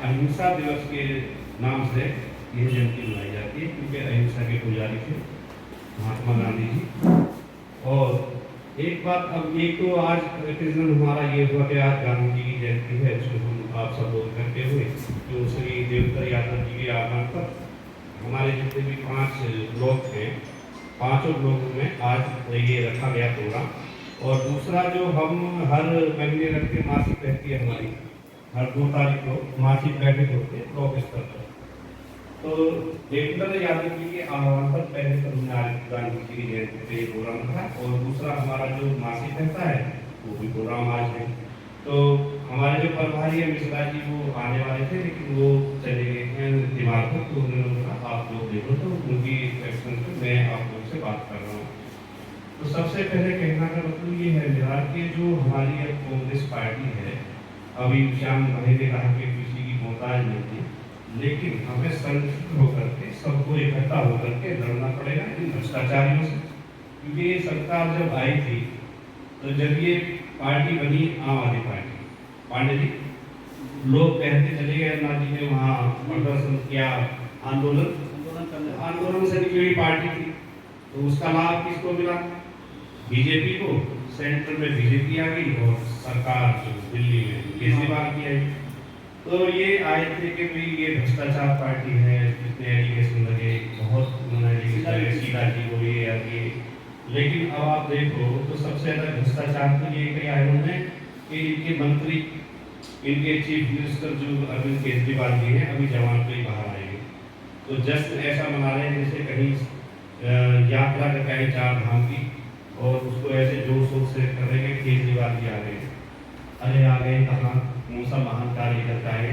अहिंसा दिवस के नाम से ये जयंती मनाई जाती है, क्योंकि अहिंसा के पुजारी थे महात्मा गांधी जी। और एक बात, अब एक तो आज क्रिटिज्म हमारा ये हुआ कि आज गांधी जी की जयंती है, उसको हम आप सब लोग करते हुए जो श्री देवतर यादव जी के आगमन पर हमारे जितने भी 5 ब्लॉक हैं, 5 ब्लॉकों में आज ये रखा गया प्रोग्राम। और दूसरा जो हम हर महीने रखते मासिक रहती है हमारी, हर 2 तारीख को मासिक बैठक होती है ब्लॉक स्तर पर। तो देवेंद्र यादव जी के आह्वान पर पहले तो गांधी जी की जयंती पे प्रोग्राम था, और दूसरा हमारा जो मासिक रहता है वो भी प्रोग्राम आज है। तो हमारे जो प्रभारी है मिश्रा जी वो आने वाले थे, लेकिन वो चले गए हैं दिमाग पर, तो उन्होंने कहा आप लोग देखो, तो उनकी एक्शन पे मैं आप लोग से बात कर रहा हूँ। तो सबसे पहले कहना का मतलब ये है मेरा कि जो हमारी अब कांग्रेस पार्टी है, अभी श्याम भाई ने कहा कि किसी की मोहताज नहीं थी, लेकिन हमें संगठित होकर के सबको इकट्ठा होकर के लड़ना पड़ेगा इन भ्रष्टाचारियों से। क्योंकि ये सरकार जब आई थी तो जब ये पार्टी बनी आम आदमी पार्टी, पांडे जी लोग कहते चले गए, अन्ना जी ने वहाँ प्रदर्शन किया, आंदोलन से निकली हुई पार्टी थी, तो उसका लाभ किसको मिला? बीजेपी को। सेंटर में बीजेपी आ गई और सरकार जो दिल्ली में केजरीवाल की आई। तो ये आए थे कि भाई ये भ्रष्टाचार पार्टी है, जितने एलिगेशन लगे बहुत उन्होंने सीधा जी को ये आगे। लेकिन अब आप देखो तो सबसे ज्यादा भ्रष्टाचार तो ये कई आए उन्होंने कि इनके मंत्री, इनके चीफ मिनिस्टर जो अरविंद केजरीवाल जी हैं अभी जवान पे ही बाहर आएंगे, तो जश्न ऐसा मना रहे हैं जैसे कहीं यात्रा कर कहीं 4 धाम की, और उसको ऐसे जोर शोर से कर रहे हैं कि केजरीवाल जी आ गए। अरे आ गए कहाँ? कौन सा महान कार्य करता है?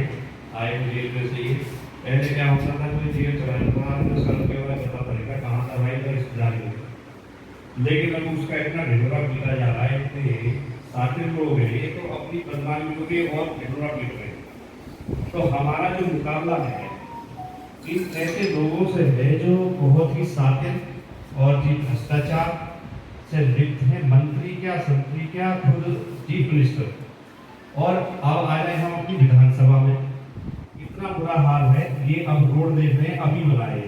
आए जेल में से ही पहले क्या होता था, कोई जेल चला जाता तो सर के बारे में पता पड़ेगा कहाँ था भाई का रिश्तेदारी में। लेकिन अब उसका इतना ढिढोरा पीटा जा रहा है, इतने साथी लोग हैं ये तो अपनी बदनामी के और ढिढोरा पीट रहे। तो हमारा जो मुकाबला है इन ऐसे लोगों से है जो बहुत ही साथिल और जी भ्रष्टाचार से लिप्त है, मंत्री क्या संतरी क्या खुद चीफ मिनिस्टर। और अब आ रहे हम अपनी विधानसभा में, इतना बुरा हाल है। ये अब रोड देख रहे हैं, अभी बनाए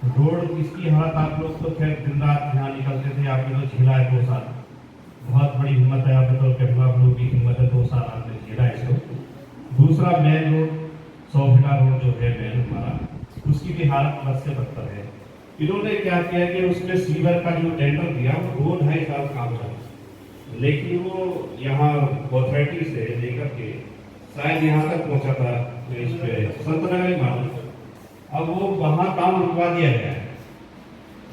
रोड, इसकी हालत आप लोग तो खैर दिन रात यहाँ निकलते थे, आपने तो झेला है 2 साल, बहुत बड़ी हिम्मत है आपने, तो कहूँगा आप लोग की हिम्मत है, 2 साल आपने झेला है इसको। दूसरा मेन रोड 100 फीटा रोड जो है मेन हमारा, उसकी भी हालत बद से बदतर है। इन्होंने क्या किया कि उसमें सीवर का जो टेंडर दिया वो 2-2.5 साल काम चला, लेकिन वो यहाँ अथॉरिटी से लेकर के शायद यहाँ तक पहुँचा था इस पे संतनगर मालूम। अब वो वहाँ काम रुकवा दिया गया है।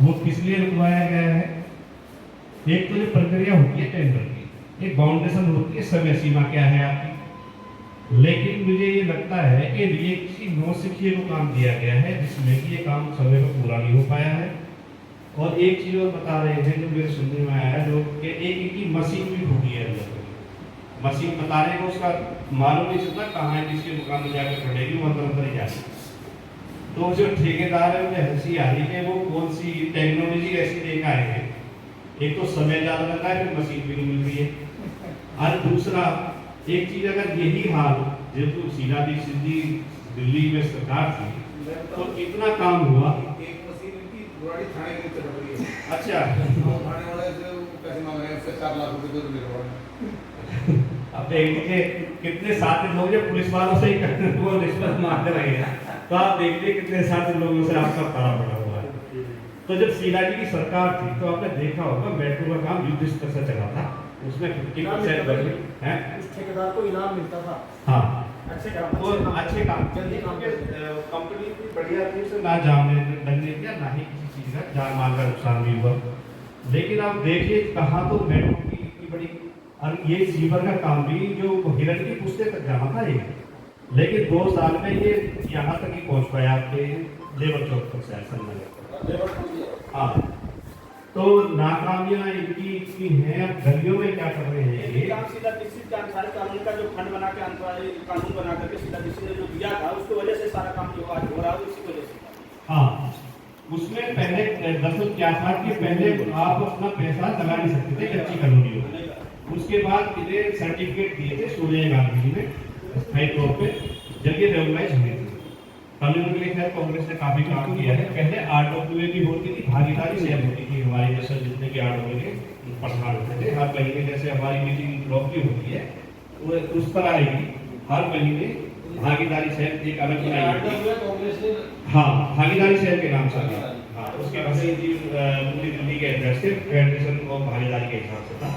वो किस लिए रुकवाया गया है? एक तो जो प्रक्रिया होती है टेंडर की, एक बाउंडेशन होती है, समय सीमा क्या है आपकी। लेकिन मुझे ये लगता है कि ये किसी नौसिखिए को काम दिया गया है जिसमें कि ये काम समय पर पूरा नहीं हो पाया है। और एक चीज और बता रहे थे जो मेरे सुनने में आया, जो कि एक की मशीन भी फूटी है अंदर, मशीन बता रहे हैं उसका मालूम नहीं चलता कहाँ है, जिसके दुकान में जाकर पड़ेगी वो अंदर ही जाती। तो जो ठेकेदार है उन्हें हंसी आ रही है, वो कौन सी टेक्नोलॉजी ऐसी लेकर आए हैं, एक तो समय ज़्यादा लगा है, फिर मशीन भी नहीं मिल रही है। और दूसरा एक चीज, अगर यही हाल जब शीला दीक्षित जी दिल्ली में सरकार थी तो इतना काम हुआ। एक मशीन की बुराड़ी थाने के नीचे रखी है। अच्छा, थाने वाले से पैसे मांग रहे हैं, उससे 4 लाख रुपए दे दो। अब देखिए कितने साथी लोग जो पुलिस वालों से ही वो रिश्वत मांगते रहे हैं, तो आप देखिए कितने साथी लोगों से आपका पड़ा पड़ा हुआ है। तो जब शीला जी की सरकार थी तो आपने देखा होगा मेट्रो का काम युद्ध स्तर से चला था, उसमें 50% बजट है, उस ठेकेदार को इनाम मिलता था। हाँ अच्छे काम जल्दी कंपनी की बढ़िया थी, उसे ना जाने लगने दिया, ना ही किसी चीज़ का जान माल का नुकसान भी हुआ। लेकिन आप देखिए कहाँ तो मेट्रो की इतनी बड़ी, और ये सीवर का काम भी जो हिरण की पुश्ते तक जाना था ये, लेकिन 2 साल में ये यहाँ तक ही पहुँच पाया आपके लेबर चौक तक से ऐसा। हाँ, तो नाकामियां इनकी इतनी हैं। अब गलियों में क्या कर रहे हैं ये? शीला दीक्षित के अनुसार कानून का जो फंड बना के कानून बना करके शीला दीक्षित ने जो दिया था उसकी वजह से सारा काम जो आज हो रहा है उसी वजह से। हाँ, उसमें पहले दरअसल क्या था कि पहले आप अपना पैसा लगा नहीं सकते थे कच्ची कॉलोनियों में। उसके बाद इन्हें सर्टिफिकेट दिए थे सोनिया गांधी जी ने स्थायी तौर पे, जब ये रेगुलाइज हुई थी, कानून के लिए खैर कांग्रेस ने काफी काम किया है। पहले आरडब्ल्यूए भी होती थी, भागीदारी शेयर होती थी, हमारे जैसे जितने भी आरडब्ल्यूए के प्रधान होते थे, हर महीने जैसे हमारी मीटिंग ब्लॉक की होती है वो उस तरह ही हर महीने भागीदारी शेयर एक अलग बनाई। हाँ, भागीदारी शेयर के नाम से था। हाँ, उसके भसीन जी दिल्ली के अध्यक्ष थे, फेडरेशन ऑफ भागीदारी के हिसाब से था।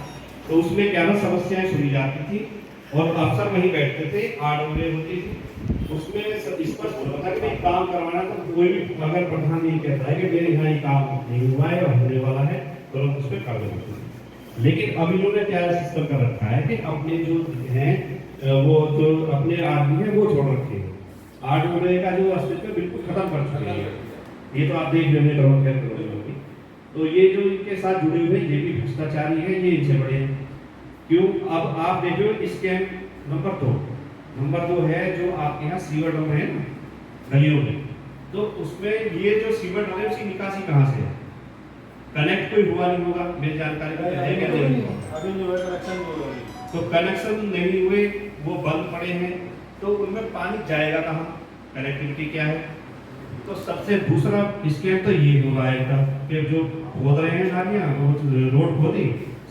तो उसमें 11 समस्याएं सुनी जाती थी और अफसर वहीं बैठते थे, आरडब्ल्यूए होती थी। उसमें स्पष्ट होता था कि भाई काम करवाना तो कोई भी अगर प्रधान ये कहता है कि मेरे यहाँ ये काम नहीं हुआ है और होने वाला है तो हम उस पर कर देते। लेकिन अब इन्होंने क्या सिस्टम कर रखा है कि अपने जो हैं वो जो अपने आदमी है वो छोड़ रखे हैं, आरडब्ल्यूए का जो अस्तित्व बिल्कुल खत्म कर चुके हैं। ये तो आप देख रहे हैं। तो ये जो इनके साथ जुड़े हुए ये भी भ्रष्टाचारी है, ये इनसे बड़े हैं। क्यों? अब आप देखो स्कैम नंबर 2 है जो आपके यहाँ सीवर डैम है ना गलियों में, तो उसमें ये जो सीवर डैम है उसकी निकासी कहाँ से है? कनेक्ट कोई हुआ नहीं होगा, मेरी जानकारी में है क्या? अभी जो है कनेक्शन तो कनेक्शन नहीं हुए, वो बंद पड़े हैं, तो उनमें पानी जाएगा कहाँ? कनेक्टिविटी क्या है? तो सबसे दूसरा स्कैम तो ये हो रहा है कि जो खोद रहे हैं नालियाँ, वो रोड खोदी,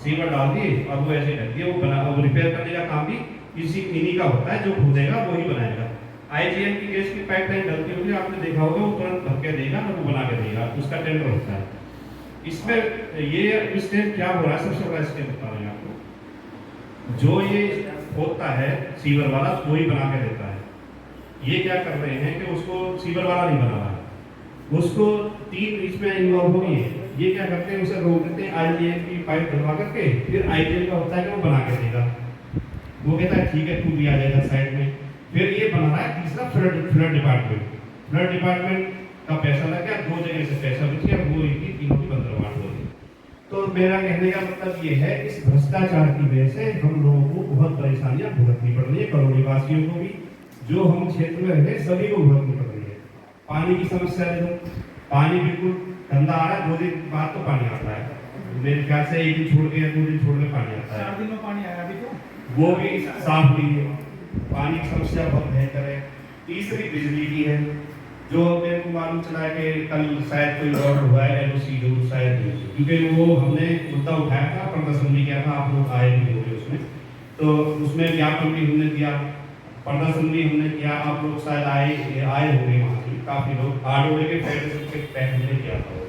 सीवर डाल दिए और वो ऐसे ढक दिए, वो बना, वो रिपेयर करने का काम भी इन्हीं का होता है, जो खोदेगा वही बनाएगा। आईजीएल की गैस की पाइपलाइन डलती होगी, आपने देखा होगा, वो तुरंत धक्के देगा और वो बना के देगा, उसका टेंडर होता है। इसमें ये स्कैम क्या हो रहा है? सबसे बड़ा स्कैम बता रहे हैं आपको, जो ये खोदता है सीवर वाला वही बना के देता है। ये क्या कर रहे हैं कि उसको सीवर वाला नहीं बना रहा है, उसको 3 इसमें इन्वॉल्व हो गई है। ये क्या करते हैं, उसे रोक देते हैं आईजीएल की पाइप डलवा करके, फिर आईजीएल का होता है कि वो बना के देगा, वो कहता है ठीक है तू भी आ जाएगा साइड में। फिर ये बना रहा है तीसरा फ्लड डिपार्टमेंट का पैसा लग गया, 2 जगह से पैसा बच गया, वो इनकी तीनों की बंदरबांट हो गई। तो मेरा कहने का मतलब ये है, इस भ्रष्टाचार की वजह से हम लोगों को बहुत परेशानियां भुगतनी पड़ रही है, करोड़ों निवासियों को भी, जो हम क्षेत्र में रहते सभी को भुगतनी पड़ रही है। पानी की समस्या देखो, पानी बिल्कुल गंदा आ रहा है, 2 दिन बाद तो पानी आता है, मेरे ख्याल से 1 दिन छोड़ के या 2 दिन छोड़ के पानी आता है, 4 दिन में पानी आया अभी तो वो भी साफ नहीं है। पानी की समस्या बहुत भयंकर है। तीसरी बिजली की है, जो मेरे को मालूम चला है कि कल शायद कोई और हुआ है एलओसी जो शायद, क्योंकि वो हमने मुद्दा उठाया था, प्रदर्शन भी किया था, आप लोग आए भी होंगे उसमें, तो उसमें ज्ञापन भी हमने दिया, प्रदर्शन भी हमने किया, आप लोग शायद आए होंगे वहाँ से काफी लोग, आरडब्ल्यूए के फेडरेशन के तहत हमने किया था,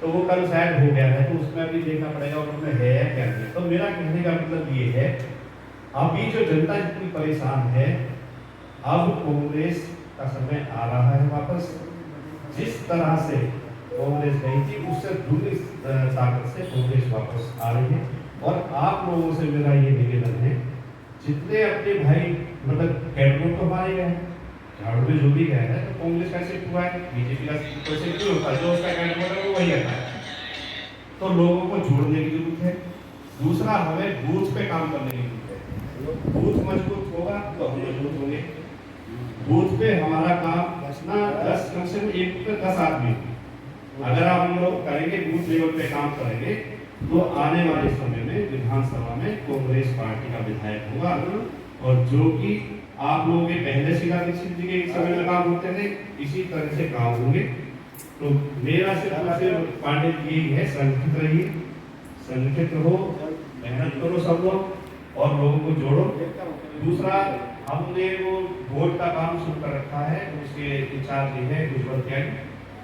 तो वो कल शायद हो गया है, तो उसमें भी देखना पड़ेगा उसमें है या क्या नहीं। तो मेरा कहने का मतलब ये है, अभी जो जनता जितनी परेशान है, अब कांग्रेस का समय आ रहा है वापस, जिस तरह से कांग्रेस गई थी उससे दुगनी ताकत से कांग्रेस वापस आ रही है। और आप लोगों से मेरा ये निवेदन है, जितने अपने भाई मतलब कैडर तो हमारे गए, झाड़ू में जो भी गए हैं, तो कांग्रेस का शिफ्ट हुआ है, बीजेपी का कैसे क्यों होता है, जो उसका कैडर है वो वही रहता है। तो लोगों को जोड़ने की जरूरत है। दूसरा, हमें बूथ पे काम करने की जरूरत है। बूथ मजबूत होगा तो हम मजबूत होंगे। बूथ पे हमारा काम बचना 10 कम से कम 1 पे 10 आदमी, अगर हम लोग करेंगे, बूथ लेवल पे काम करेंगे, तो आने वाले समय में विधानसभा में कांग्रेस पार्टी का विधायक होगा, और जो कि आप लोगों के पहले शिला दीक्षित जी के समय में काम होते थे, इसी तरह से काम होंगे। तो मेरा सिर्फ पांडे यही है, संगठित रहिए, संगठित रहो, मेहनत करो सब लोग और लोगों को जोड़ो। दूसरा, हमने वो वोट का काम शुरू कर रखा है, उसके इंचार्ज ये है गुजरात के,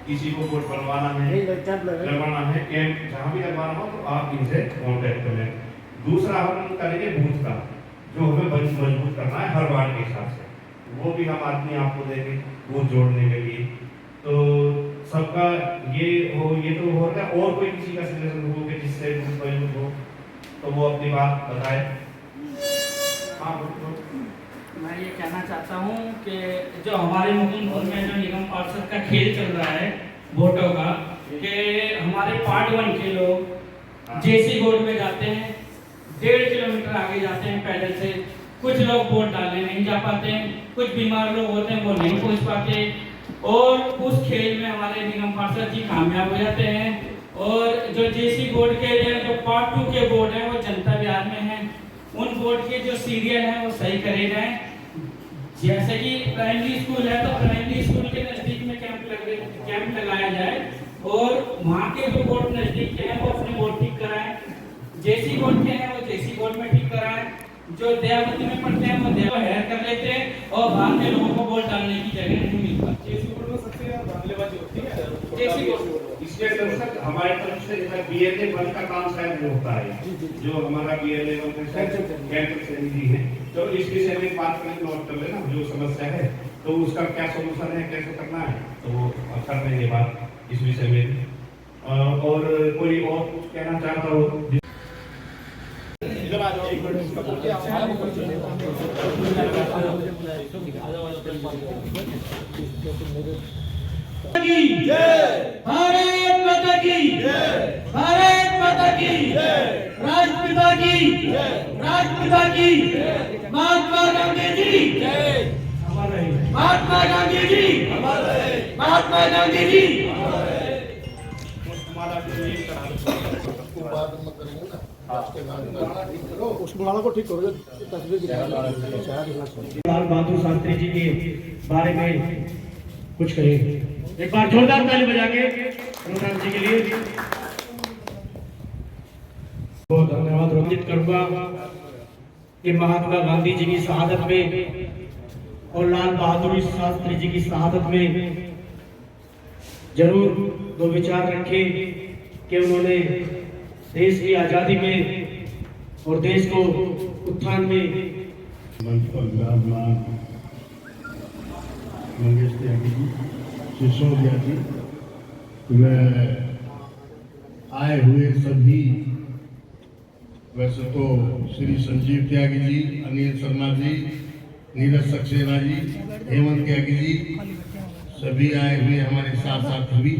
किसी को वोट बनवाना है, लगवाना है, कैंप जहाँ भी लगवाना हो तो आप इनसे कॉन्टेक्ट करें। दूसरा, हम करेंगे बूथ का, जो हमें मजबूत करना है हर वार्ड के हिसाब से, वो भी हम आदमी आपको देंगे बूथ जोड़ने के लिए। तो सबका ये तो हो रहा है, और कोई किसी का सजेशन हो कि जिससे बूथ मजबूत हो तो वो अपनी बात बताए। हाँ, मैं ये कहना चाहता हूँ कि जो हमारे मुकुंदपुर में जो निगम पार्षद का खेल चल रहा है वोटों का, कि हमारे पार्ट 1 के लोग जेसी वोट में जाते हैं, 1.5 किलोमीटर आगे जाते हैं पैदल से, कुछ लोग वोट डालने नहीं जा पाते हैं, कुछ बीमार लोग होते हैं वो नहीं पहुँच पाते, और उस खेल में हमारे निगम पार्षद जी कामयाब हो जाते हैं। और जो जेसी बोर्ड के लिए जो पार्ट 2 के बोर्ड हैं वो जनता विहार में हैं, उन बोर्ड के जो सीरियल हैं वो सही करे जाएं। जैसे कि प्राइमरी स्कूल है तो प्राइमरी स्कूल के नजदीक में कैंप लगाया जाए और वहाँ के जो बोर्ड नजदीक के हैं वो अपने बोर्ड ठीक कराएं, जेसी बोर्ड के हैं वो जेसी बोर्ड में ठीक कराएं, जो दयावती में पढ़ते हैं वो देवा हेयर कर लेते हैं और बाहर के लोगों को वोट डालने की जगह नहीं मिलता। जेसी बोर्ड में सबसे ज्यादा धांधलेबाजी होती है। जेसी बोर्ड इसलिए दर्शक हमारे तरफ से जैसा BLA 1 का काम शायद वो होता है, जो हमारा BLA 1 में कैंप जी है, तो इस विषय में बात करके नोट कर लेना जो समस्या है, तो उसका क्या सोल्यूशन है, कैसे करना है, तो वो कर लेंगे बात इस विषय में। और कोई और कुछ कहना चाहता हो? इधर आ जाओ, एक मिनट इसका बोलिए आप। भारत माता की भारत माता की राष्ट्रपिता की राष्ट्रपिता की महात्मा गांधी जी महात्मा गांधी जी महात्मा गांधी जी। उसको माला को ठीक करो, तस्वीर लाल बहादुर शास्त्री जी के बारे में कुछ कहें। एक बार जोरदार ताली बजा के रघुनाथ जी के लिए बहुत धन्यवाद अर्पित करूंगा कि महात्मा गांधी जी की शहादत में और लाल बहादुर शास्त्री जी की शहादत में जरूर दो विचार रखे कि उन्होंने देश की आजादी में और देश को उत्थान में मंच पर विराजमान मंगेश त्यागी जी, सिसोदिया जी, व आए हुए सभी, वैसे तो श्री संजीव त्यागी जी, अनिल शर्मा जी, नीरज सक्सेना जी, हेमंत त्यागी जी, सभी आए हुए हमारे साथ साथ भी,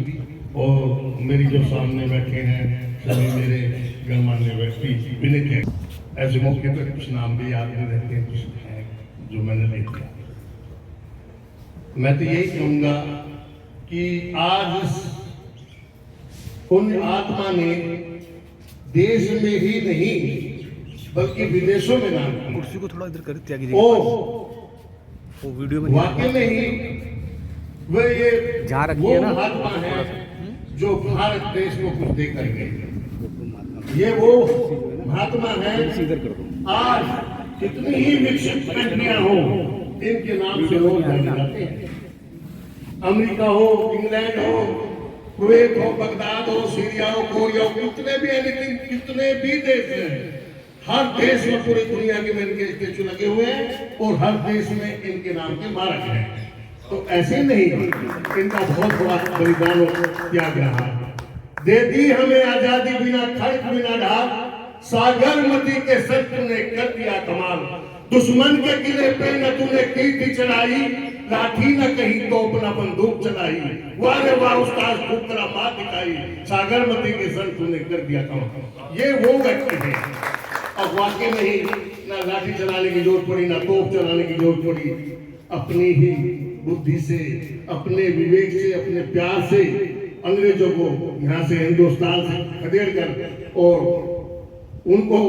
और मेरी जो सामने बैठे हैं सभी मेरे गणमान्य व्यक्ति विनीत हैं। ऐसे मौके पर कुछ नाम भी याद नहीं रहते, कुछ हैं जो मैंने लिख दिया। मैं तो यही कहूंगा कि आज पुण्य आत्मा ने देश में ही नहीं बल्कि विदेशों में नाम किया। कुर्सी को थोड़ा इधर कर त्यागी जी, वो वीडियो में वाकई में ही वे ये जहाँ रखी वो है ना, महात्मा है जो भारत देश को कुछ दे कर गए। ये वो महात्मा है, आज कितनी ही विकसित कंट्रियां हो इनके नाम से लोग जाने जाते हैं। अमेरिका हो, इंग्लैंड हो, कुवैत हो, बगदाद हो, सीरिया हो, कोरिया हो, कितने भी एनीथिंग, कितने भी देश हैं, हर देश में पूरी दुनिया के में इनके स्टेचू लगे हुए हैं और हर देश में इनके नाम के मारक हैं। तो ऐसे नहीं, इनका बहुत बड़ा बलिदान त्याग रहा, दे दी हमें आजादी बिना खर्च बिना ढाल, सागरमती के सच ने कर दिया कमाल, दुश्मन के किले पे न तूने की थी चढ़ाई, लाठी न कहीं तोप न बंदूक चलाई, वारे वाह उस्ताद खूब करा मार दिखाई, सागरमती के सच तूने कर दिया कमाल। ये वो व्यक्ति है, अब वाकई में ही ना लाठी चलाने की जरूरत पड़ी, ना तोप चलाने की जरूरत पड़ी, अपनी ही बुद्धि से, अपने विवेक से, अपने प्यार से अंग्रेजों को यहाँ से हिंदुस्तान से खदेड़ कर और उनको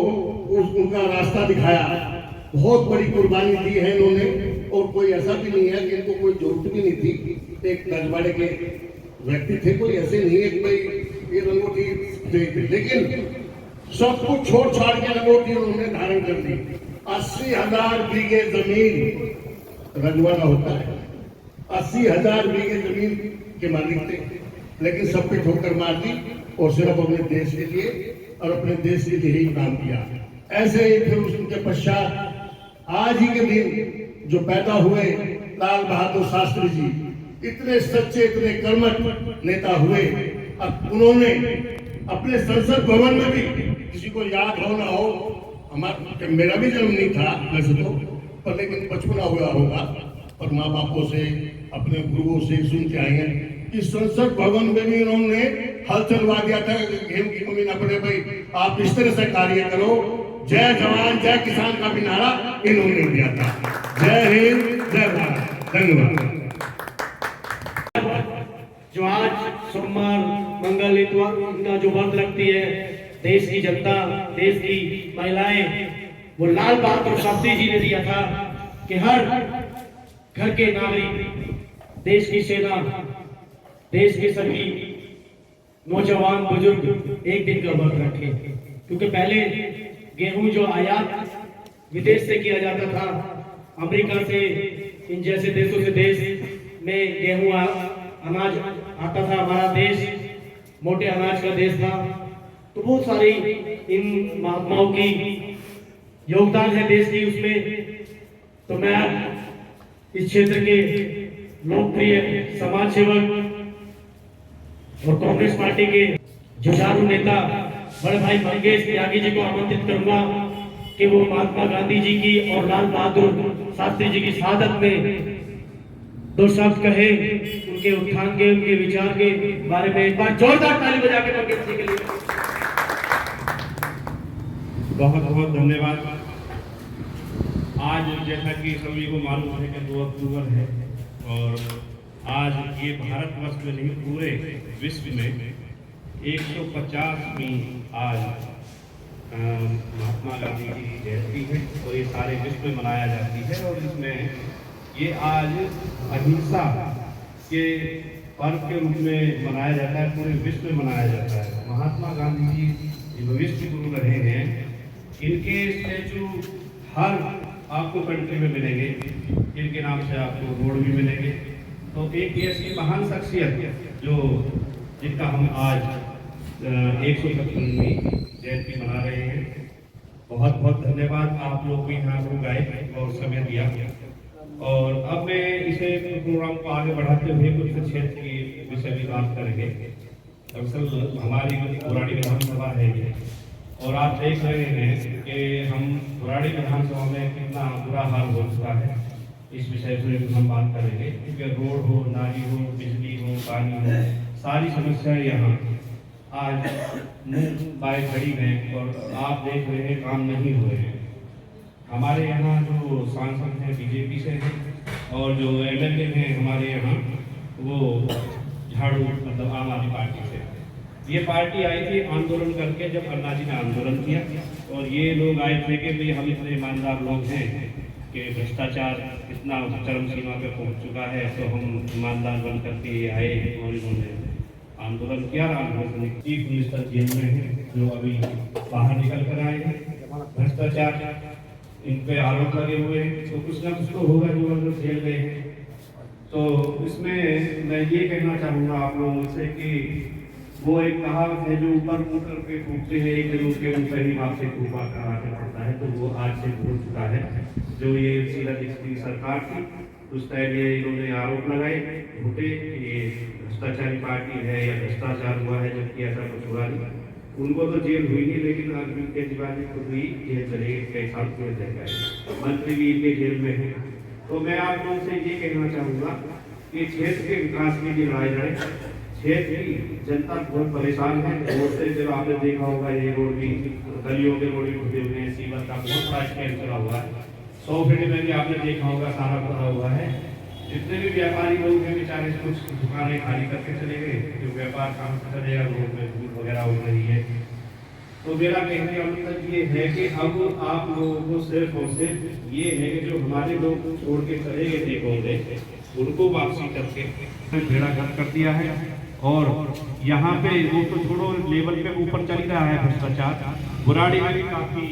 उनका रास्ता दिखाया। बहुत बड़ी कुर्बानी दी है इन्होंने, और कोई ऐसा भी नहीं है कि इनको कोई जरूरत भी नहीं थी। एक रजवाड़े के व्यक्ति थे, कोई ऐसे नहीं है कि भाई ये रंगोटी थे, लेकिन सब कुछ छोड़ छाड़ के रंगोटी उन्होंने धारण कर दी। 80,000 बीघे जमीन रजवाड़ा होता है, 80,000 बीघे जमीन के मालिक थे, लेकिन सब पे ठोकर मार दी और सिर्फ अपने देश के लिए और अपने देश के लिए ही काम किया। ऐसे ही फिर उसके पश्चात आज ही के दिन जो पैदा हुए लाल बहादुर शास्त्री जी, इतने सच्चे, इतने कर्मठ नेता हुए। अब उन्होंने अपने संसद भवन में भी, किसी को याद हो ना हो, हमारा मेरा भी जन्म नहीं था वैसे तो, पर लेकिन बचपना हुआ होगा और माँ बापों से, अपने गुरुओं से सुन के आए हैं कि संसद भवन में भी उन्होंने हल चलवा दिया था, गेहूं की कमी ना पड़े भाई, आप इस तरह से कार्य करो। जय जवान जय किसान का भी नारा इन्होंने दिया था। जय हिंद, जय भारत, धन्यवाद। जो आज सोमवार, मंगल, इतवार इनका जो व्रत लगती है, देश की जनता, देश की महिलाएं, वो लाल बहादुर शास्त्री जी ने दिया था कि हर घर के नागरिक, देश की सेना, देश के सभी नौजवान बुजुर्ग एक दिन का व्रत रखें, क्योंकि पहले गेहूं जो आयात विदेश से किया जाता था, अमेरिका से, इन जैसे देशों से देश में गेहूं अनाज आता था, हमारा देश मोटे अनाज का देश था। तो बहुत सारी इन महात्माओं की योगदान है देश की उसमें। तो मैं इस क्षेत्र के लोकप्रिय समाज सेवक और कांग्रेस पार्टी के जुझारू नेता बड़े भाई मंगेश त्यागी जी को आमंत्रित करूंगा कि वो महात्मा गांधी जी की और लाल बहादुर शास्त्री जी की शहादत में 2 शब्द कहे, उनके उत्थान के, उनके विचार के बारे में एक बार जोरदार ताली बजा के मंगेश जी के लिए। बहुत बहुत धन्यवाद। आज जैसा कि सभी को मालूम है कि 2 अक्टूबर है और आज ये भारतवर्ष में नहीं पूरे विश्व में 150वीं आज महात्मा गांधी जी की जयंती है और ये सारे विश्व में मनाया जाती है। और इसमें ये आज अहिंसा के पर्व के रूप में मनाया जाता है, पूरे विश्व में मनाया जाता है। महात्मा गांधी जी भविष्य गुरु रहे हैं, इनके स्टैचू हर आपको कंट्री में मिलेंगे, इनके नाम से आपको रोड भी मिलेंगे। तो एक ऐसी महान शख्सियत जो जिनका हम आज 155वीं जयंती मना रहे हैं। बहुत बहुत धन्यवाद आप लोग भी यहाँ लोग आए और समय दिया। और अब मैं इसे प्रोग्राम को आगे बढ़ाते हुए कुछ क्षेत्र की विषय में बात करेंगे। दरअसल हमारी पुरानी विधानसभा है ये, और आप देख रहे हैं कि हम पुरानी विधानसभा में कितना बुरा हाल हो चुका है। इस विषय पर हम बात करेंगे क्योंकि रोड हो, नाली हो, बिजली हो, पानी हो, सारी समस्याएं यहाँ आज मुंह बाय खड़ी हैं और आप देख रहे हैं काम नहीं हुए हैं। हमारे यहाँ जो सांसद हैं बीजेपी से हैं और जो एमएलए हैं हमारे यहाँ वो झाड़ू मतलब आम आदमी पार्टी से। ये पार्टी आई थी आंदोलन करके, जब अन्ना जी ने आंदोलन किया और ये लोग आए थे कि भाई हम इतने ईमानदार लोग हैं कि भ्रष्टाचार इतना चरम सीमा पे पहुंच चुका है तो हम ईमानदार बन करके ये आए और इन्होंने आंदोलन किया। आंदोलन चीफ मिनिस्टर जेल में है जो अभी बाहर निकल कर आए हैं। भ्रष्टाचार इन पे आरोप लगे हुए हैं तो कुछ ना कुछ तो होगा जो अंदर जेल गए हैं। तो इसमें मैं ये कहना चाहूँगा आप लोगों से कि वो एक कहावत है जो ऊपर मुँह करके फूकते हैं एक दिन उनके मुँह पर ही बाप से फूका कराना पड़ता है, तो वो आज से भूल चुका है। जो ये शीला दीक्षित की सरकार थी उस टाइम ये इन्होंने आरोप लगाए झूठे ये भ्रष्टाचारी पार्टी है या भ्रष्टाचार हुआ है, जबकि ऐसा कुछ हुआ नहीं। उनको तो जेल हुई नहीं, लेकिन अरविंद केजरीवाल जी खुद ही जेल चले गए, कई साल जेल रह गए, मंत्री भी इनके जेल में है। तो मैं आप लोगों से ये कहना चाहूँगा कि क्षेत्र के विकास के लिए लड़ाई लड़े। क्षेत्र की जनता बहुत परेशान है। रोड से जब आपने देखा होगा ये रोड भी गलियों के रोड भी खुदे हुए हैं, सीवर का बहुत बड़ा स्कैम चला हुआ है। 100 फीट में भी आपने देखा होगा सारा खुदा हुआ है। जितने भी व्यापारी लोग हैं बेचारे कुछ दुकानें खाली करके चले गए, जो व्यापार काम से चलेगा, रोड में धूल वगैरह हो रही है। तो मेरा कहने का मतलब ये है कि अब आप लोगों को सिर्फ और सिर्फ ये है कि जो हमारे लोग छोड़ के चले गए थे होंगे उनको वापसी करके बेड़ा गर्क कर दिया है। और यहाँ पे वो तो छोड़ो लेवल पे ऊपर चल रहा है भ्रष्टाचार। बुराड़ी में भी काफी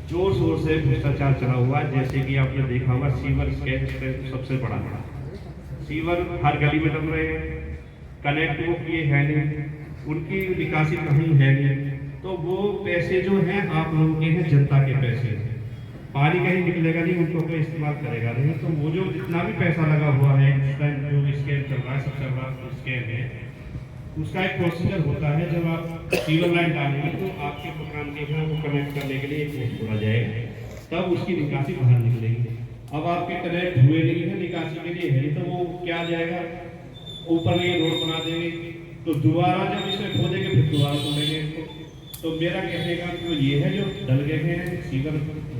जोर शोर से भ्रष्टाचार चला हुआ है। जैसे कि आपने देखा होगा सीवर स्कैम सबसे बड़ा सीवर हर गली में डल रहे हैं, कनेक्ट वो किए है नहीं, उनकी निकासी कहीं है नहीं। तो वो पैसे जो हैं आप लोगों के हैं, जनता के पैसे हैं, पानी कहीं निकलेगा नहीं, उनको कोई इस्तेमाल करेगा नहीं। तो वो जो जितना भी पैसा लगा हुआ है जो स्कैम चल रहा है, सबसे बड़ा स्कैम है, उसका एक प्रोसीजर होता है। जब आप सीवर लाइन डालेंगे तो आपके मकान के यहाँ वो कनेक्ट करने के लिए एक पोस्ट छोड़ा जाएगा, तब उसकी निकासी बाहर निकलेगी। अब आपके कनेक्ट हुए नहीं है, निकासी के लिए है, तो वो क्या जाएगा ऊपर ये रोड बना देंगे, तो दोबारा जब इसे खोदेंगे फिर दोबारा तोड़ेंगे इसको। तो मेरा कहने का तो ये है जो डल गए हैं सीवर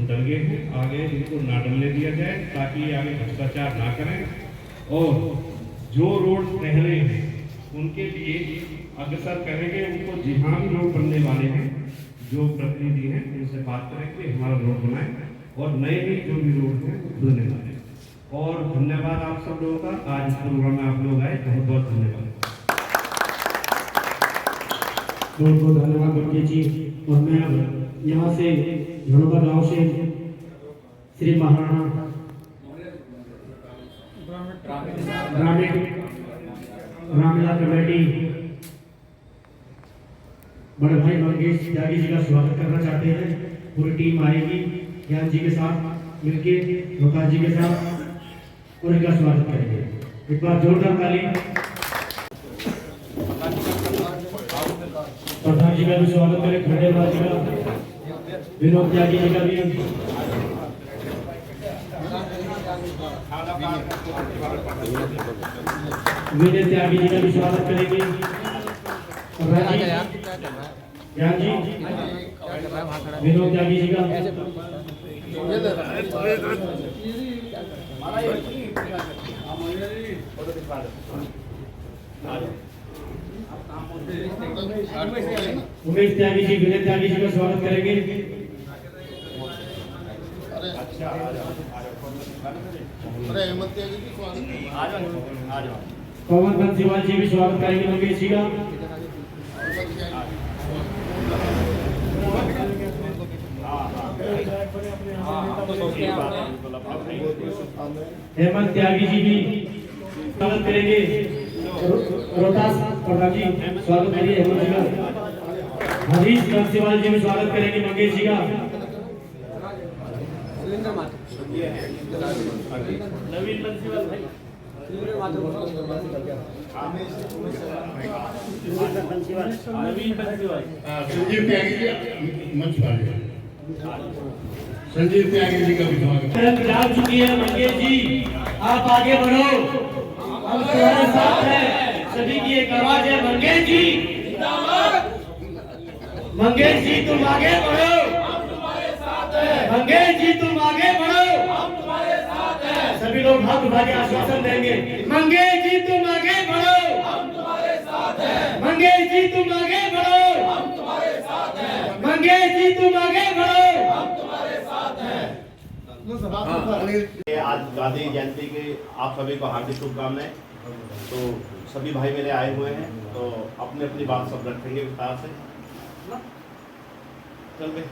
डल गए हैं, आगे इनको ना डलने दिया जाए ताकि आगे भ्रष्टाचार ना करें। और जो रोड रह रहे हैं उनके लिए अग्रसर करेंगे, उनको जहाँ भी लोग बनने वाले हैं जो प्रतिनिधि हैं उनसे बात करेंगे हमारा रोड बनाए और नए नए जो भी रोड हैं वो खुलने वाले हैं। और धन्यवाद आप सब लोगों का। आज इस प्रोग्राम में आप लोग आए, बहुत बहुत धन्यवाद। बहुत बहुत धन्यवाद मंगेश जी। और मैं अब यहाँ से झड़ोबा गांव से श्री महाराणा ग्रामीण रामलीला कमेटी बड़े भाई मंगेश त्यागी जी का स्वागत करना चाहते हैं। पूरी टीम आएगी ज्ञान जी के साथ मिलके, रोहतास जी के साथ, और इनका स्वागत करेंगे। एक बार जोरदार ताली। प्रधान जी का भी स्वागत करें, खंडेलवाल जी का, विनोद त्यागी जी का भी, विनय त्यागी जी का भी स्वागत करेंगे। ज्ञान जी, विनोद त्यागी जी का, उमेश त्यागी जी, विनय त्यागी जी का स्वागत करेंगे। अरे अहमद त्यागी की स्वागत। पवन बंसीवाल जी भी स्वागत करेंगे मंगेश जी का। हेमंत त्यागी जी भी स्वागत करेंगे। रोहतास प्रधान जी स्वागत करिए हेमंत जी का। हरीश बंसीवाल जी भी स्वागत करेंगे मंगेश जी का। नवीन बंसीवाल भाई, नवीन बंसीवाल, संजीव त्यागी जी मंच पर आइए। संजीव त्यागी जी का भी स्वागत। जा चुकी है मंगेश जी, आप आगे बढ़ो, हम तुम्हारे साथ हैं। सभी की एक आवाज है, मंगेश जी मंगेश जी तुम आगे बढ़ो, हम तुम्हारे साथ हैं। मंगेश जी तुम आगे बढ़ो, हम तुम्हारे साथ हैं। सभी लोग हाथ उठा के आश्वासन देंगे, मंगेश जी तुम आगे बढ़ो, हम तुम्हारे साथ हैं। मंगेश जी तुम आगे बढ़ो, हम तुम्हारे साथ हैं। मंगेश जी तुम आगे बढ़ो, हम तुम्हारे साथ हैं। आज गांधी जयंती की आप सभी को हार्दिक शुभकामनाएं। तो सभी भाई मेरे आए हुए हैं, तो अपनी अपनी बात सब रखेंगे विस्तार से। चल भाई,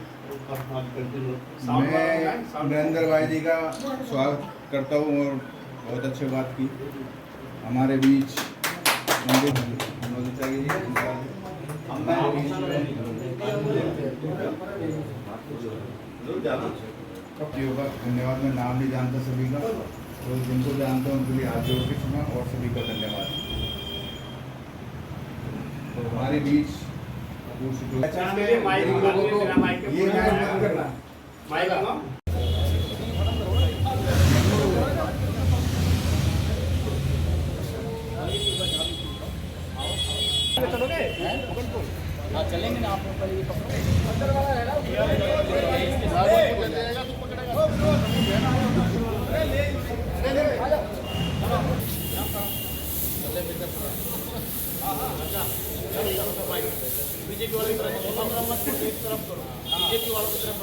मैं नरेंद्र भाई जी का स्वागत करता हूँ और बहुत अच्छी बात की हमारे बीच विनोद त्यागी जी का धन्यवाद। मैं नाम नहीं जानता सभी का, तो जिनको जानता हूँ उनके लिए हाथ जोड़ के सुना और सभी का धन्यवाद। तो हमारे बीच चलेंगे ना आप बीजेपी वालों की तरफ करो, बीजेपी वालों की तरफ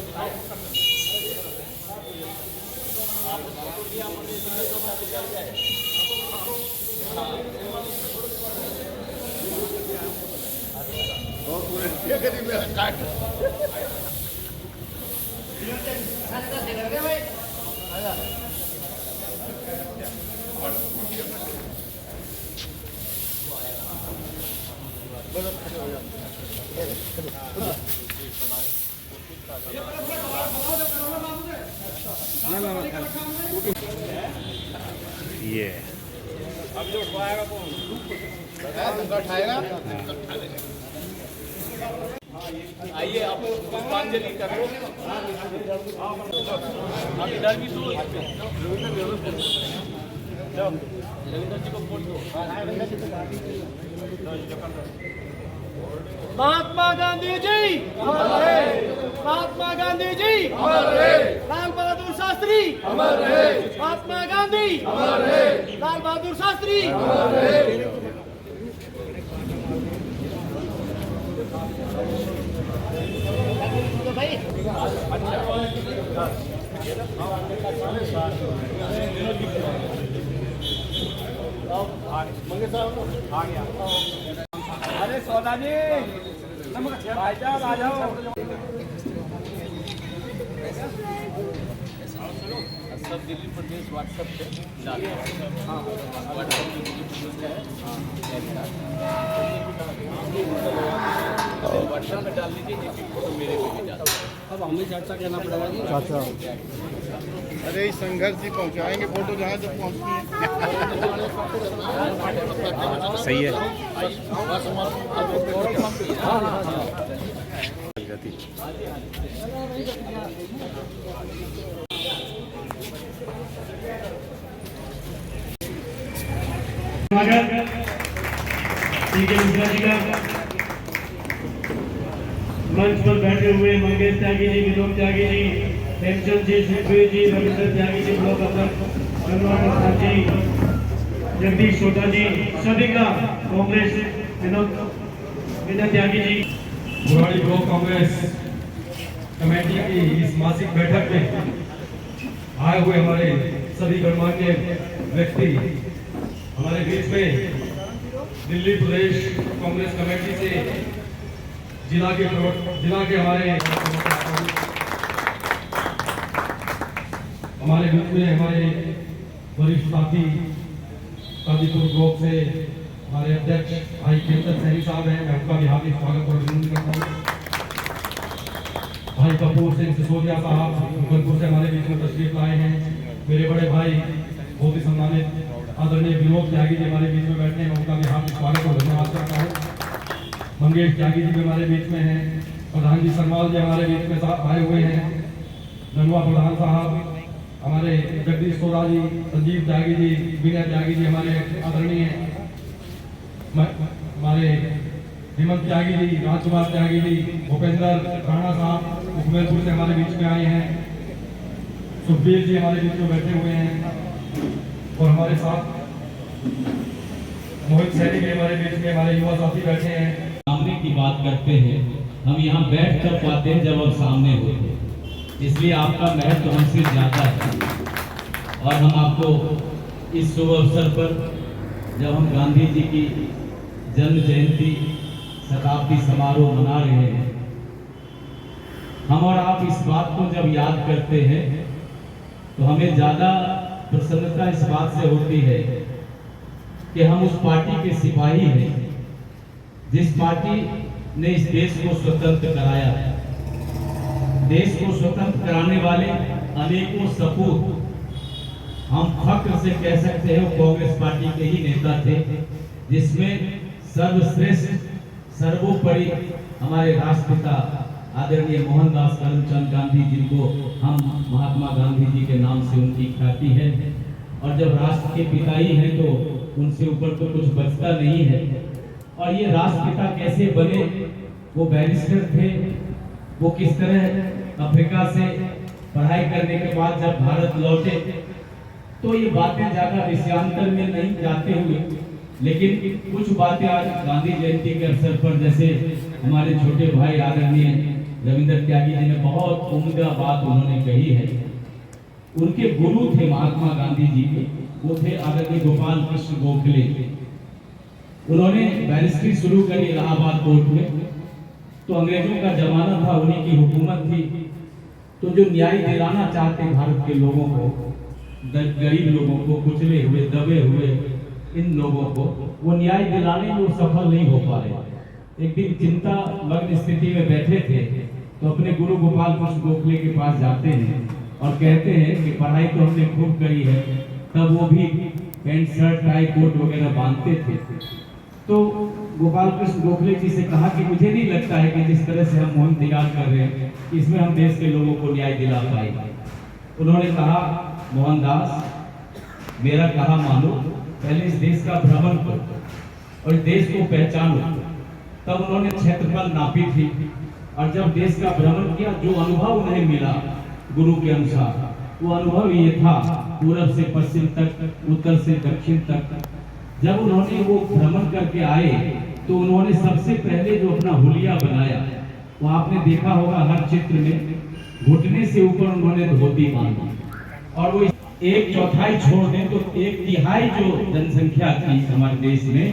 ये अब जो उठाएगा कौन? उठाएगा। आइए आप पुष्पांजलि करो। आप इधर भी तो रविंद्र जी को वोट दो। महात्मा गांधी जी, महात्मा गांधी जी, लाल बहादुर शास्त्री, महात्मा गांधी, लाल बहादुर शास्त्री। अरे सोना जी भाई साहब आ जाओ। सब दिल्ली प्रदेश व्हाट्सएप पे डालते हैं। हाँ व्हाट्सएप पे दिल्ली प्रदेश का है। व्हाट्सएप पे डाल लीजिए, एक एक फोटो मेरे पे भी डाल। अब हमें चर्चा करना पड़ेगा जी। अरे संघर्ष जी पहुंचाएंगे फोटो जहाँ तक पहुँचती है। सही है। ठीक है मिश्रा जी का मंच पर बैठे हुए मंगेश त्यागी जी, विनोद त्यागी जी, हेमचंद जी, सुखबीर जी, रविंद्र त्यागी जी, ब्लॉक अध्यक्ष मनोहर प्रसाद जी, जगदीश छोटा जी, सभी का कांग्रेस विनोद त्यागी जी। बुराड़ी ब्लॉक कांग्रेस कमेटी की इस मासिक बैठक में आए हुए हमारे सभी गणमान्य व्यक्ति, हमारे बीच में दिल्ली प्रदेश कांग्रेस कमेटी से जिला के हमारे बीच में हमारे वरिष्ठ साथी कादीपुर ब्लॉक से हमारे अध्यक्ष भाई केतन सैनी साहब हैं, मैं उनका भी हार्दिक स्वागत और अभिनंदन करता हूँ। भाई कपूर सिंह सिसोदिया साहब मुगलपुर से हमारे बीच में तशरीफ लाए हैं। मेरे बड़े भाई बहुत ही सम्मानित आदरणीय विनोद त्यागी जी हमारे बीच में बैठे हैं, उनका भी हार्दिक स्वागत और धन्यवाद करता हूँ। मंगेश त्यागी जी भी हमारे बीच में हैं, प्रधान जी सरवाल जी हमारे बीच में आए हुए हैं, ननवा प्रधान साहब, हमारे जगदीश सोरा जी, संजीव त्यागी जी, विनय त्यागी जी हमारे आदरणीय, हमारे हेमंत त्यागी जी, राजकुमार त्यागी जी, भूपेंद्र राणा साहब मुखमेलपुर से हमारे बीच में आए हैं, सुखबीर जी हमारे बीच में बैठे हुए हैं और हमारे साथ मोहित सैनी भी हमारे बीच में हमारे युवा साथी बैठे हैं। सामने की बात करते हैं, हम यहाँ बैठ कर पाते हैं जब हम सामने होते हैं, इसलिए आपका महत्व हमसे ज्यादा है। और हम आपको इस शुभ अवसर पर जब हम गांधी जी की जन्म जयंती शताब्दी समारोह मना रहे हैं, हम और आप इस बात को जब याद करते हैं तो हमें ज्यादा प्रसन्नता इस बात से होती है कि हम उस पार्टी के सिपाही हैं जिस पार्टी ने इस देश को स्वतंत्र कराया। देश को स्वतंत्र कराने वाले अनेकों सपूत हम फख्र से कह सकते हैं वो कांग्रेस पार्टी के ही नेता थे, जिसमें सर्वश्रेष्ठ सर्वोपरि हमारे राष्ट्रपिता आदरणीय मोहनदास करमचंद गांधी, जिनको हम महात्मा गांधी जी के नाम से उनकी ख्याति है। और जब राष्ट्र के पिता ही हैं तो उनसे ऊपर तो कुछ बचता नहीं है। और ये राष्ट्रपिता कैसे बने, वो बैरिस्टर थे, वो किस तरह अफ्रीका से पढ़ाई करने के बाद जब भारत लौटे, तो ये बातें ज्यादा विषयांतर में नहीं जाते हुए, लेकिन कुछ बातें आज गांधी जयंती के अवसर पर, जैसे हमारे छोटे भाई आदरणीय रविंद्र त्यागी जी ने बहुत उम्दा बात उन्होंने कही है। उनके गुरु थे महात्मा गांधी जी के, वो थे आदरणीय गोपाल कृष्ण गोखले। उन्होंने बैरिस्ट्री शुरू करी इलाहाबाद कोर्ट में, तो अंग्रेजों का जमाना था, उन्हीं की हुकूमत थी। तो जो न्याय दिलाना चाहते भारत के लोगों को, गरीब लोगों को, कुचले हुए दबे हुए इन लोगों को, वो न्याय दिलाने में वो सफल नहीं हो पा रहे। एक दिन चिंता मग्न स्थिति में बैठे थे तो अपने गुरु गोपाल कृष्ण गोखले के पास जाते हैं और कहते हैं कि पढ़ाई तो हमने खूब करी है, तब वो भी पैंट शर्ट टाई कोट वगैरह बांधते थे। तो गोपाल कृष्ण गोखले जी से कहा कि मुझे नहीं लगता है कि जिस तरह से हम मुहिम तैयार कर रहे हैं इसमें हम देश के लोगों को न्याय दिला पाएंगे। उन्होंने कहा, मोहनदास मेरा कहा मानो, पहले इस देश का भ्रमण करो और देश को पहचानो। तब उन्होंने क्षेत्रफल नापी थी और जब देश का भ्रमण किया, जो अनुभव उन्हें मिला गुरु के अनुसार, वो अनुभव ये था, पूरब से पश्चिम तक, उत्तर से दक्षिण तक। जब उन्होंने वो भ्रमण करके आए तो उन्होंने सबसे पहले जो अपना हुलिया बनाया, वो आपने देखा होगा हर चित्र में घुटने से ऊपर उन्होंने धोती बांधी, और वो 1/4 छोड़ दें तो 1/3 जो जनसंख्या थी हमारे देश में,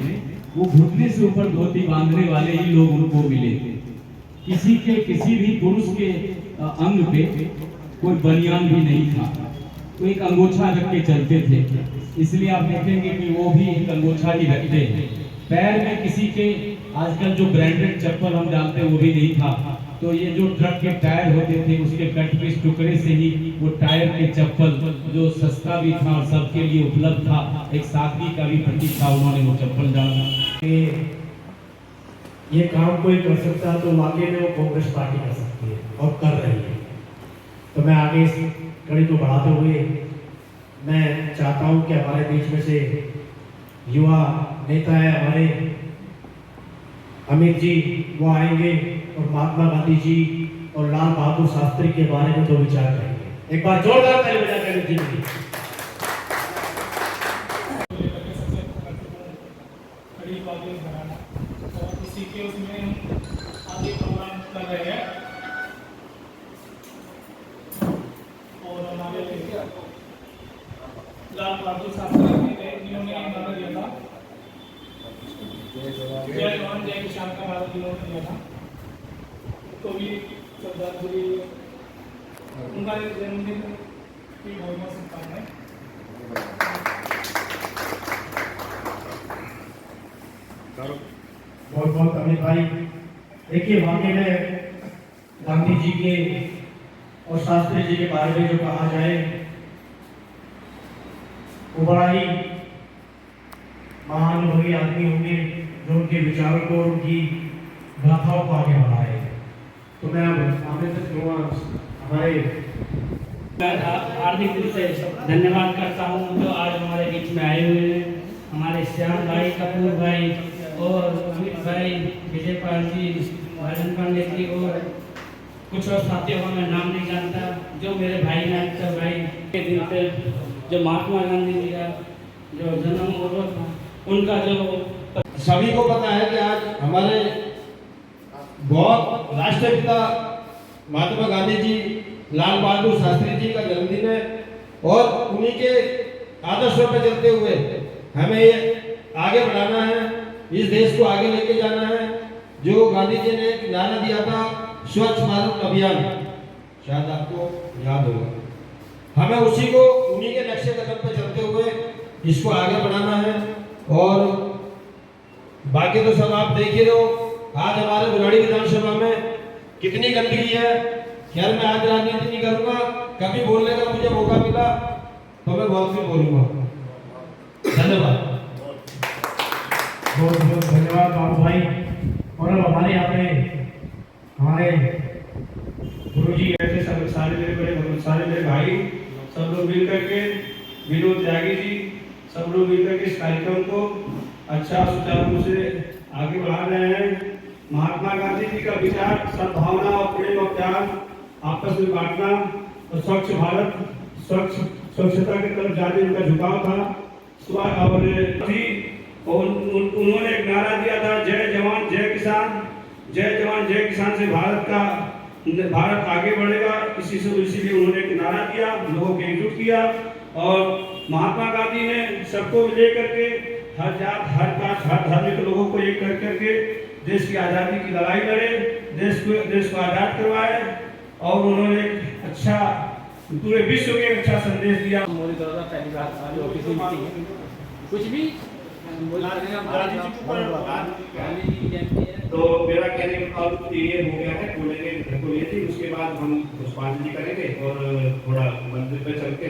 वो घुटने से ऊपर धोती बांधने वाले ही लोग उनको मिले थे। किसी भी पुरुष के अंग पे कोई बनियान भी नहीं था, तो एक अंगोछा रख के चलते थे। इसलिए आप देखेंगे कि वो भी एक अंगोछा ही रखते हैं। पैर में किसी के आजकल जो ब्रांडेड चप्पल हम डालते हैं वो भी नहीं था, तो ये जो ट्रक के टायर होते थे उसके कट पीस टुकड़े से ही वो टायर के चप्पल, जो सस्ता भी था और सबके लिए उपलब्ध था, एक सादगी का भी प्रतीक था, उन्होंने वो चप्पल डाला। ये काम कोई कर सकता है तो वाकई में वो कांग्रेस पार्टी कर सकती है और कर रही है। तो मैं आगे इस कड़ी को बढ़ाते हुए मैं चाहता हूं कि हमारे बीच में से युवा नेता है हमारे अमित जी, वो आएंगे और महात्मा गांधी जी और लाल बहादुर शास्त्री के बारे में 2 विचार करेंगे। एक बार जोरदार ताली बजाकर अमित जी की। इसी के उसमें आगे प्रोग्राम कर रहे हैं और हमारे लाल बहादुर शास्त्री जिन्होंने नारा दिया था, जय जवान जय किसान का नारा जिन्होंने दिया था, तो भी श्रद्धांजलि उनका जन्मदिन की बहुत बहुत शुभकामनाएं। बहुत बहुत अमित भाई, देखिए वाकई में गांधी जी के और शास्त्री जी के बारे में जो कहा जाए वो बड़ा ही महानुभवी आदमी होंगे जो उनके विचारों को और उनकी गाथाओं को आगे बढ़ाए। तो मैं अब आमंत्रित करूँगा हमारे हार्दिक रूप से धन्यवाद करता हूँ जो आज हमारे बीच में आए हुए हैं, हमारे श्याम भाई, कपूर भाई और अमित भाई, विजय पाल जी, भाजन पांडे जी और कुछ और साथियों का मैं नाम नहीं जानता, जो मेरे भाई हैं, अक्सर भाई के दिन पे जो महात्मा गांधी जी का जो जन्म हुआ था उनका जो सभी को पता है कि आज हमारे बहुत राष्ट्रपिता महात्मा गांधी जी, लाल बहादुर शास्त्री जी का जन्मदिन है, और उन्हीं के आदर्शों पर चलते हुए हमें ये आगे बढ़ाना है, इस देश को आगे लेके जाना है। जो गांधी जी ने एक नारा दिया था, स्वच्छ भारत अभियान, शायद आपको याद होगा, हमें उसी को उन्हीं के नक्शे कदम पर चलते हुए इसको आगे बढ़ाना है। और बाकी तो सब आप देख ही रहे हो, आज हमारे बुराड़ी विधानसभा में कितनी गंदगी है। खैर मैं आज राजनीति नहीं करूंगा, कभी बोलने का मुझे मौका मिला तो मैं बहुत सी बोलूंगा। धन्यवाद। बहुत बहुत धन्यवाद बाबू भाई। और अब हमारे यहाँ पे हमारे गुरुजी ऐसे सब सारे मेरे भाई सब लोग मिल करके, विनोद त्यागी जी, सब लोग मिल करके इस कार्यक्रम को अच्छा सुचारू रूप से आगे बढ़ा रहे हैं। महात्मा गांधी जी का विचार सद्भावना और प्रेम और प्यार आपस में बांटना और स्वच्छ भारत, स्वच्छता की तरफ जाने उनका झुकाव था। और उन्होंने एक नारा दिया था, जय जवान जय किसान, जय जवान जय किसान से भारत आगे बढ़ेगा। इसीलिए उन्होंने एक नारा दिया, लोगों को एकजुट किया और महात्मा गांधी ने सबको लेकर के हर जात, हर कास्ट, हर धर्म के लोगों को एक कर करके देश की आज़ादी की लड़ाई लड़े, देश को आज़ाद करवाए और उन्होंने एक अच्छा पूरे विश्व को एक अच्छा संदेश दिया। मोदी द्वारा पहली बार ऑफिस में मीटिंग है, कुछ भी तो मेरा कहने का मतलब ये हो गया है, बोलेंगे उसके बाद हम पुष्पांजलि करेंगे और थोड़ा मंदिर पे चल के